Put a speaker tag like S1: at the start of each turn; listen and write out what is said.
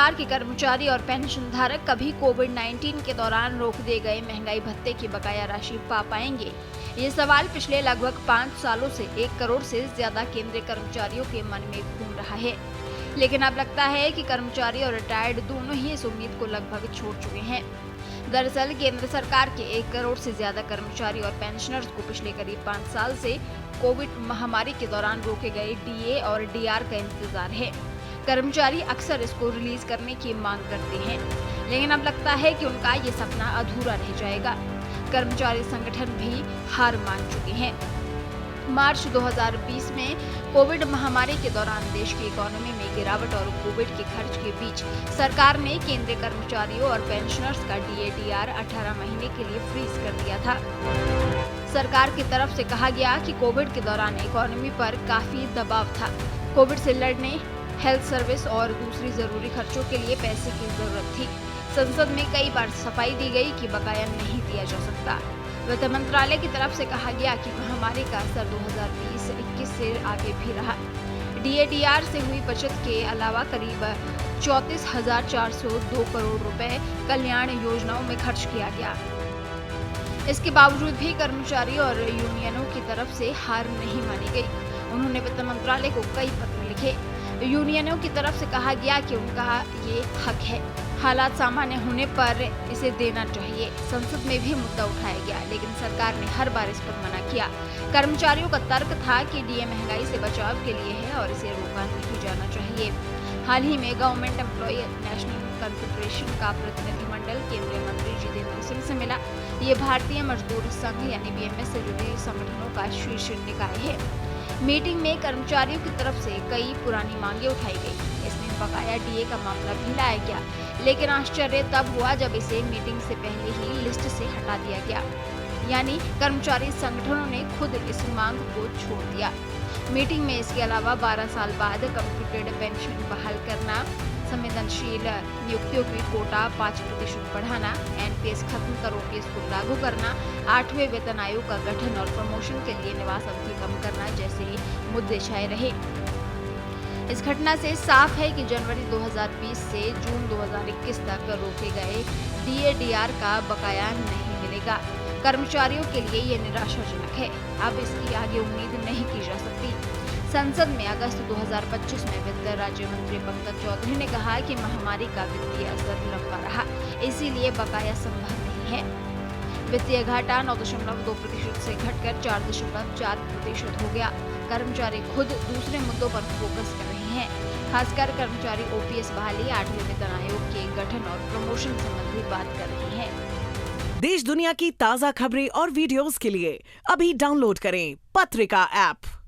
S1: सरकार के कर्मचारी और पेंशन धारक कभी कोविड-19 के दौरान रोक दिए गए महंगाई भत्ते की बकाया राशि पा पाएंगे? ये सवाल पिछले लगभग 5 सालों से 1 करोड़ से ज्यादा केंद्रीय कर्मचारियों के मन में घूम रहा है। लेकिन अब लगता है कि कर्मचारी और रिटायर्ड दोनों ही इस उम्मीद को लगभग छोड़ चुके हैं। दरअसल केंद्र सरकार के 1 करोड़ से ज्यादा कर्मचारी और पेंशनर्स को पिछले करीब 5 साल से कोविड महामारी के दौरान रोके गए डीए और डीआर का इंतजार है। कर्मचारी अक्सर इसको रिलीज करने की मांग करते हैं, लेकिन अब लगता है कि उनका ये सपना अधूरा रह जाएगा। कर्मचारी संगठन भी हार मान चुके हैं। मार्च 2020 में कोविड महामारी के दौरान देश की इकोनॉमी में गिरावट और कोविड के खर्च के बीच सरकार ने केंद्रीय कर्मचारियों और पेंशनर्स का डीए-डीआर 18 महीने के लिए फ्रीज कर दिया था। सरकार की तरफ से कहा गया कि कोविड के दौरान इकोनॉमी पर काफी दबाव था। कोविड से लड़ने, हेल्थ सर्विस और दूसरी जरूरी खर्चों के लिए पैसे की जरूरत थी। संसद में कई बार सफाई दी गई कि बकाया नहीं दिया जा सकता। वित्त मंत्रालय की तरफ से कहा गया कि महामारी का असर 2020-21 से आगे भी रहा। डीए-डीआर से हुई बचत के अलावा करीब 34,402 करोड़ रुपए कल्याण योजनाओं में खर्च किया गया। इसके बावजूद भी कर्मचारी और यूनियनों की तरफ से हार नहीं मानी गई। उन्होंने वित्त मंत्रालय को कई पत्र लिखे। यूनियनों की तरफ से कहा गया कि उनका ये हक है, हालात सामान्य होने पर इसे देना चाहिए। संसद में भी मुद्दा उठाया गया, लेकिन सरकार ने हर बार इस पर मना किया। कर्मचारियों का तर्क था कि डीए महंगाई से बचाव के लिए है और इसे रोका नहीं जाना चाहिए। हाल ही में गवर्नमेंट एम्प्लॉय नेशनल कॉन्फेडरेशन का प्रतिनिधिमंडल केंद्रीय मंत्री जितेंद्र सिंह से मिला। ये भारतीय मजदूर संघ यानी बीएमएस से जुड़े संगठनों का शीर्ष निकाय है। मीटिंग में कर्मचारियों की तरफ से कई पुरानी मांगे उठाई गई। इसमें बकाया डीए का मामला भी लाया गया, लेकिन आश्चर्य तब हुआ जब इसे मीटिंग से पहले ही लिस्ट से हटा दिया गया। यानी कर्मचारी संगठनों ने खुद इस मांग को छोड़ दिया। मीटिंग में इसके अलावा 12 साल बाद कंप्यूटेड पेंशन बहाल करना, संवेदनशील नियुक्तियों की कोटा 5% बढ़ाना, एनपीएस खत्म करके इसको लागू करना, 8वें वेतन आयोग का गठन और प्रमोशन के लिए निवास अवधि कम करना जैसे मुद्दे छाए रहे। इस घटना से साफ है कि जनवरी 2020 से जून 2021 तक रोके गए डीए-डीआर का बकाया नहीं मिलेगा। कर्मचारियों के लिए ये निराशाजनक है। अब इसकी आगे उम्मीद नहीं की जा सकती। संसद में अगस्त 2025 में वित्त राज्य मंत्री पंकज चौधरी ने कहा कि महामारी का वित्तीय असर लंबा रहा, इसीलिए बकाया संभव नहीं है। वित्तीय घाटा 9.2% से घटकर 4.4% हो गया। कर्मचारी खुद दूसरे मुद्दों पर फोकस कर रहे हैं, खासकर कर्मचारी ओपीएस बहाली, 8वें वेतन आयोग के गठन और प्रमोशन संबंधी बात कर रहे हैं।
S2: देश दुनिया की ताजा खबरें और वीडियोस के लिए अभी डाउनलोड करें पत्रिका ऐप।